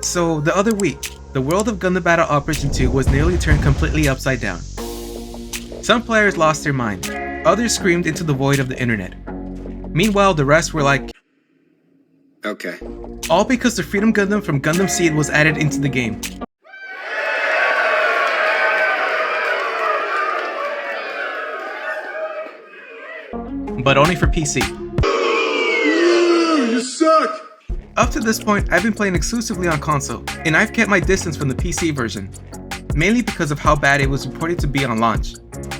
So the other week, the world of Gundam Battle Operation 2 was nearly turned completely upside down. Some players lost their mind, others screamed into the void of the internet. Meanwhile, the rest were like, okay. All because the Freedom Gundam from Gundam MKIII was added into the game. But only for PC. You suck! Up to this point, I've been playing exclusively on console, and I've kept my distance from the PC version, mainly because of how bad it was reported to be on launch,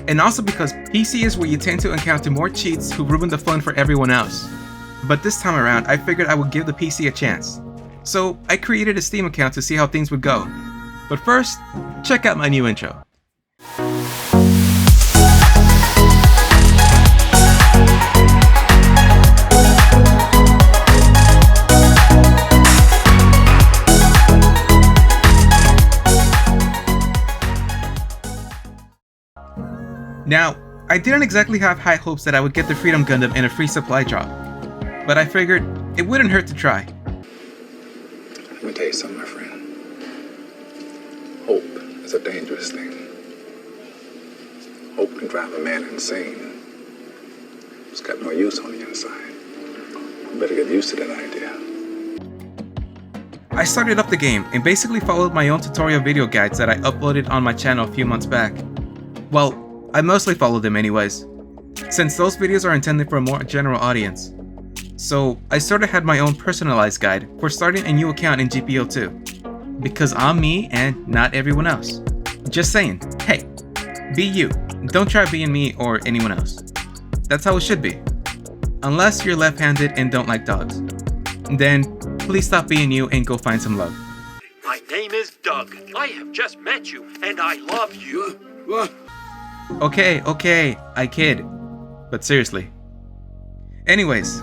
and also because PC is where you tend to encounter more cheats who ruin the fun for everyone else. But this time around, I figured I would give the PC a chance. So I created a Steam account to see how things would go. But first, check out my new intro. Now, I didn't exactly have high hopes that I would get the Freedom Gundam in a free supply drop, but I figured it wouldn't hurt to try. Let me tell you something, my friend. Hope is a dangerous thing. Hope can drive a man insane. It's got no use on the inside. You better get used to that idea. I started up the game and basically followed my own tutorial video guides that I uploaded on my channel a few months back. Well, I mostly followed them anyways, since those videos are intended for a more general audience. So I sort of had my own personalized guide for starting a new account in GBO2, because I'm me and not everyone else. Just saying, hey, be you, don't try being me or anyone else. That's how it should be. Unless you're left-handed and don't like dogs. Then, please stop being you and go find some love. My name is Doug. I have just met you, and I love you. What? Okay, I kid. But seriously. Anyways,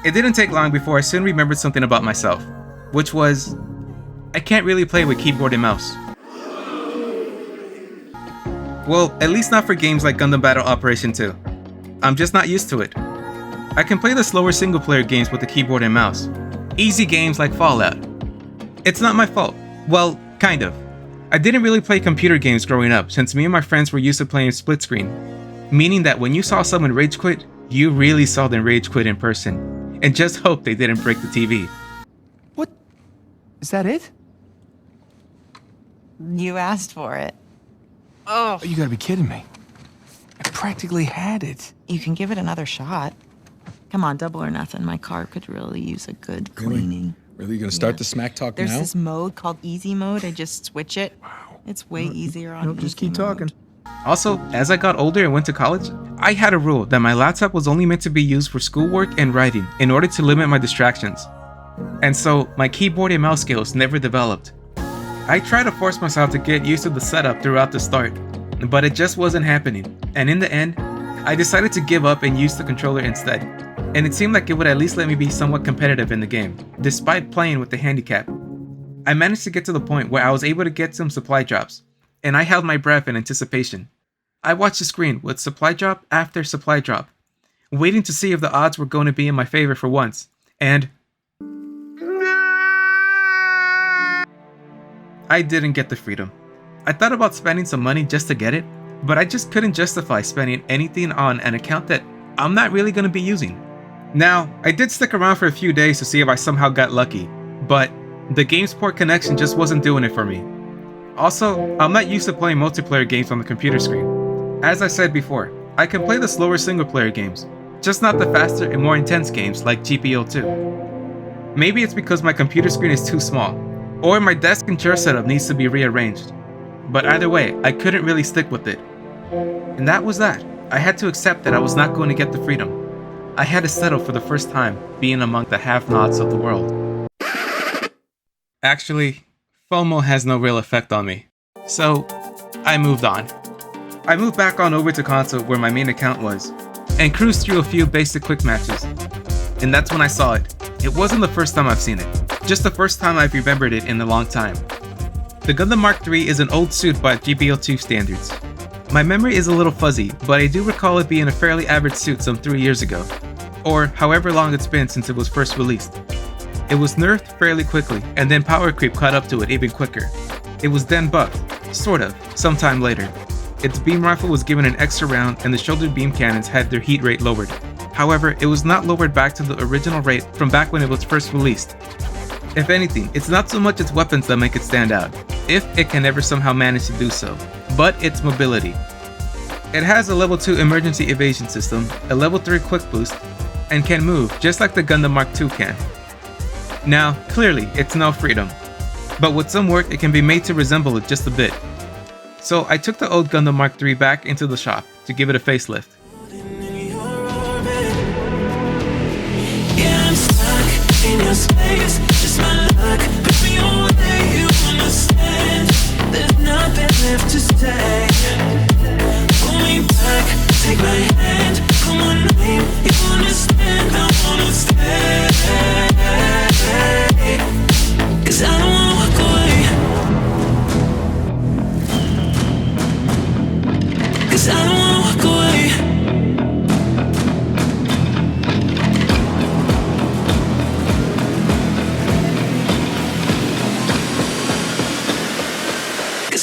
it didn't take long before I soon remembered something about myself, which was, I can't really play with keyboard and mouse. Well, at least not for games like Gundam Battle Operation 2. I'm just not used to it. I can play the slower single-player games with the keyboard and mouse. Easy games like Fallout. It's not my fault. Well, kind of. I didn't really play computer games growing up since me and my friends were used to playing split screen, meaning that when you saw someone rage quit, you really saw them rage quit in person, and just hope they didn't break the TV. What? Is that it? You asked for it. Oh. You gotta be kidding me. I practically had it. You can give it another shot. Come on, double or nothing. My car could really use a good cleaning. Really? You gonna start the smack talk There's now? this mode called easy mode. I just switch it. Wow. It's way easier on Just easy keep talking. mode. Also, as I got older and went to college, I had a rule that my laptop was only meant to be used for schoolwork and writing in order to limit my distractions. And so, my keyboard and mouse skills never developed. I tried to force myself to get used to the setup throughout the start, but it just wasn't happening, and in the end, I decided to give up and use the controller instead, and it seemed like it would at least let me be somewhat competitive in the game, despite playing with the handicap. I managed to get to the point where I was able to get some supply drops, and I held my breath in anticipation. I watched the screen with supply drop after supply drop, waiting to see if the odds were going to be in my favor for once, and I didn't get the Freedom. I thought about spending some money just to get it, but I just couldn't justify spending anything on an account that I'm not really going to be using. Now, I did stick around for a few days to see if I somehow got lucky, but the GameSport connection just wasn't doing it for me. Also, I'm not used to playing multiplayer games on the computer screen. As I said before, I can play the slower single-player games, just not the faster and more intense games like GBO2. Maybe it's because my computer screen is too small, or my desk and chair setup needs to be rearranged. But either way, I couldn't really stick with it. And that was that. I had to accept that I was not going to get the Freedom. I had to settle for the first time being among the have-nots of the world. Actually, FOMO has no real effect on me. So, I moved on. I moved back on over to console where my main account was, and cruised through a few basic quick matches. And that's when I saw it. It wasn't the first time I've seen it, just the first time I've remembered it in a long time. The Gundam Mark III is an old suit by GBO2 standards. My memory is a little fuzzy, but I do recall it being a fairly average suit some 3 years ago, or however long it's been since it was first released. It was nerfed fairly quickly, and then power creep caught up to it even quicker. It was then buffed, sort of, sometime later. Its beam rifle was given an extra round, and the shoulder beam cannons had their heat rate lowered. However, it was not lowered back to the original rate from back when it was first released. If anything, it's not so much its weapons that make it stand out, if it can ever somehow manage to do so, but its mobility. It has a level 2 emergency evasion system, a level 3 quick boost, and can move just like the Gundam Mark II can. Now, clearly, it's no freedom, but with some work it can be made to resemble it just a bit. So I took the old Gundam Mark III back into the shop to give it a facelift. Yeah, I'm stuck in your space, just my luck. Put me away, you understand. There's nothing left to say. Pull me back, take my hand. Come on, name, you understand. I wanna stay. 'Cause I don't wanna walk away. 'Cause I don't wanna walk away.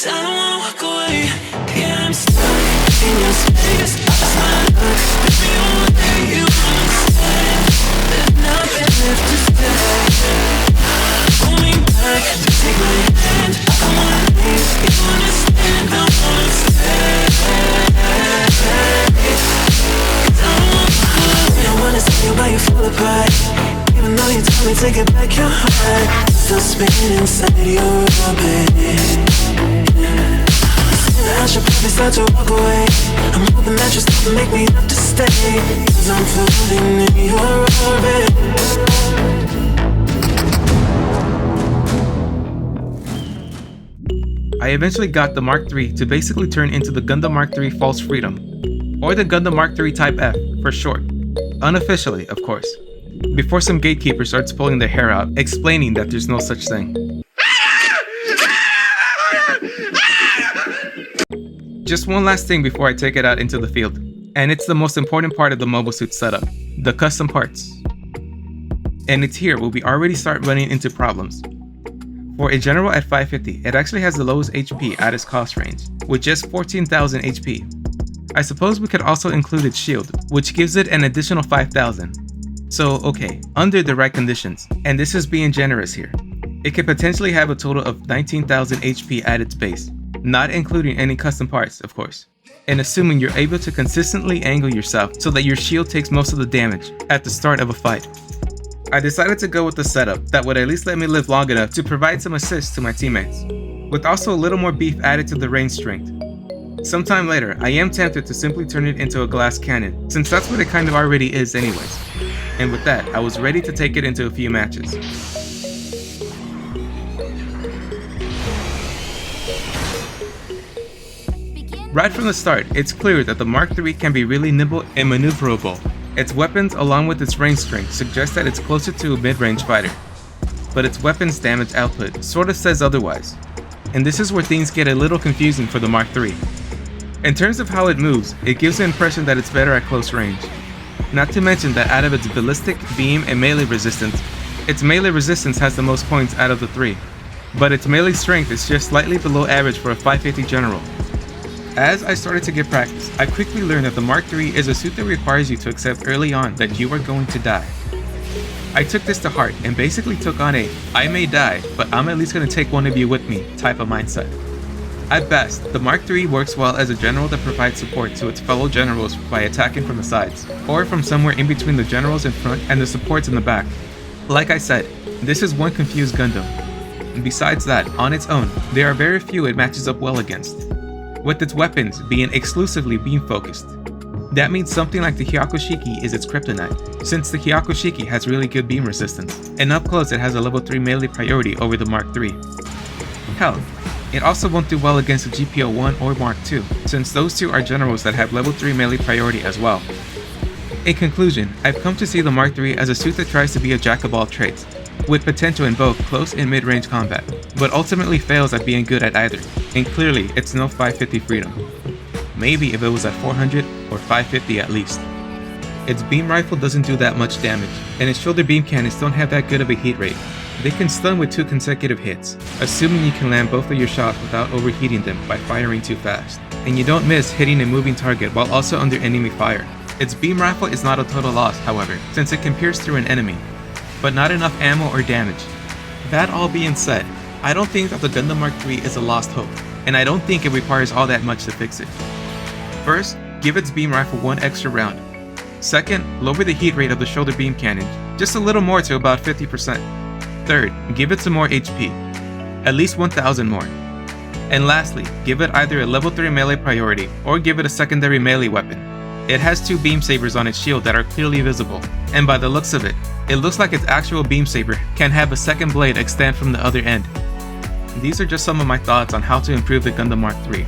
I don't wanna walk away. Yeah, I'm stuck in your space. Just my luck. Put me away, you understand. There's nothing left to say. Pull me back, take my hand. I wanna leave, you understand. I wanna stay. 'Cause I don't wanna walk away. I wanna see you while you fall apart. Even though you told me to get back your heart, still spinning inside your orbit. I should probably start to walk away. I'm hoping that you still make me have to stay. 'Cause I'm floating in your orbit. I eventually got the Mark III to basically turn into the Gundam Mark III False Freedom, or the Gundam Mark III Type F for short. Unofficially, of course. Before some gatekeeper starts pulling their hair out, explaining that there's no such thing. Just one last thing before I take it out into the field, and it's the most important part of the mobile suit setup, the custom parts. And it's here where we already start running into problems. For a general at 550, it actually has the lowest HP at its cost range, with just 14,000 HP. I suppose we could also include its shield, which gives it an additional 5,000. So okay, under the right conditions, and this is being generous here, it could potentially have a total of 19,000 HP at its base, not including any custom parts, of course, and assuming you're able to consistently angle yourself so that your shield takes most of the damage at the start of a fight. I decided to go with the setup that would at least let me live long enough to provide some assist to my teammates, with also a little more beef added to the range strength. Sometime later, I am tempted to simply turn it into a glass cannon, since that's what it kind of already is anyways. And with that, I was ready to take it into a few matches. Right from the start, it's clear that the Mark III can be really nimble and maneuverable. Its weapons, along with its range strength, suggest that it's closer to a mid-range fighter. But its weapons damage output sort of says otherwise. And this is where things get a little confusing for the Mark III. In terms of how it moves, it gives the impression that it's better at close range. Not to mention that out of its ballistic, beam, and melee resistance, its melee resistance has the most points out of the three. But its melee strength is just slightly below average for a 550 general. As I started to get practice, I quickly learned that the Mark III is a suit that requires you to accept early on that you are going to die. I took this to heart and basically took on a "I may die, but I'm at least going to take one of you with me" type of mindset. At best, the Mark III works well as a general that provides support to its fellow generals by attacking from the sides, or from somewhere in between the generals in front and the supports in the back. Like I said, this is one confused Gundam. And besides that, on its own, there are very few it matches up well against, with its weapons being exclusively beam focused. That means something like the Hyakushiki is its kryptonite, since the Hyakushiki has really good beam resistance, and up close it has a level 3 melee priority over the Mark III. Hell, it also won't do well against the GBO1 or Mark II, since those two are generals that have level 3 melee priority as well. In conclusion, I've come to see the Mark III as a suit that tries to be a jack of all trades, with potential in both close and mid-range combat, but ultimately fails at being good at either, and clearly it's no 550 Freedom. Maybe if it was at 400 or 550 at least. Its beam rifle doesn't do that much damage, and its shoulder beam cannons don't have that good of a heat rate. They can stun with 2 consecutive hits, assuming you can land both of your shots without overheating them by firing too fast, and you don't miss hitting a moving target while also under enemy fire. Its beam rifle is not a total loss, however, since it can pierce through an enemy, but not enough ammo or damage. That all being said, I don't think that the Gundam Mark III is a lost hope, and I don't think it requires all that much to fix it. First, give its beam rifle 1 extra round. Second, lower the heat rate of the shoulder beam cannon, just a little more to about 50%. Third, give it some more HP, at least 1000 more. And lastly, give it either a level 3 melee priority or give it a secondary melee weapon. It has 2 beam sabers on its shield that are clearly visible, and by the looks of it, it looks like its actual beam saber can have a second blade extend from the other end. These are just some of my thoughts on how to improve the Gundam Mark III.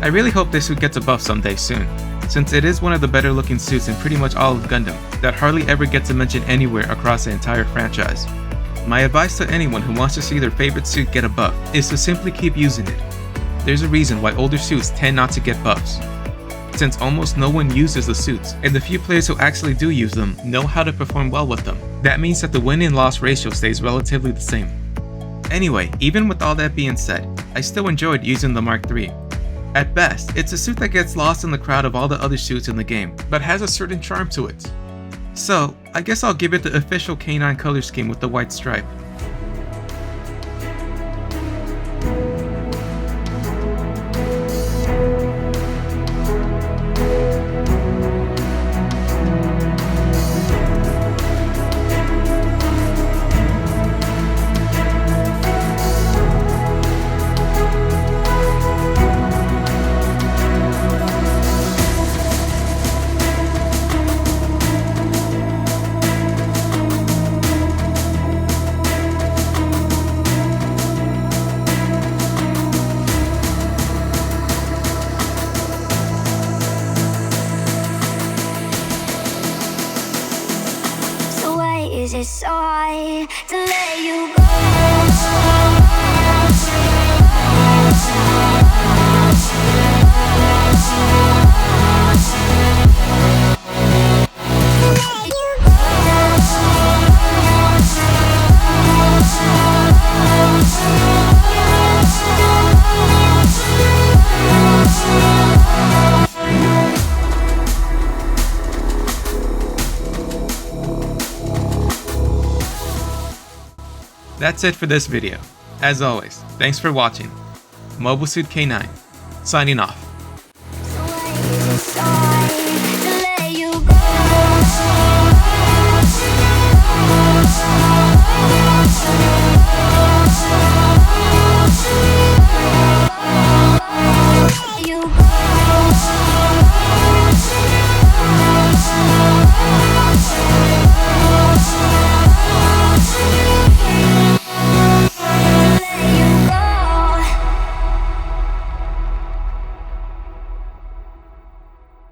I really hope this suit gets a buff someday soon, since it is one of the better looking suits in pretty much all of Gundam that hardly ever gets a mention anywhere across the entire franchise. My advice to anyone who wants to see their favorite suit get a buff is to simply keep using it. There's a reason why older suits tend not to get buffs, since almost no one uses the suits, and the few players who actually do use them know how to perform well with them. That means that the win and loss ratio stays relatively the same. Anyway, even with all that being said, I still enjoyed using the Mark III. At best, it's a suit that gets lost in the crowd of all the other suits in the game, but has a certain charm to it. So, I guess I'll give it the official K9 color scheme with the white stripe. Is it so hard to let you That's it for this video. As always, thanks for watching. Mobile Suit K9, signing off.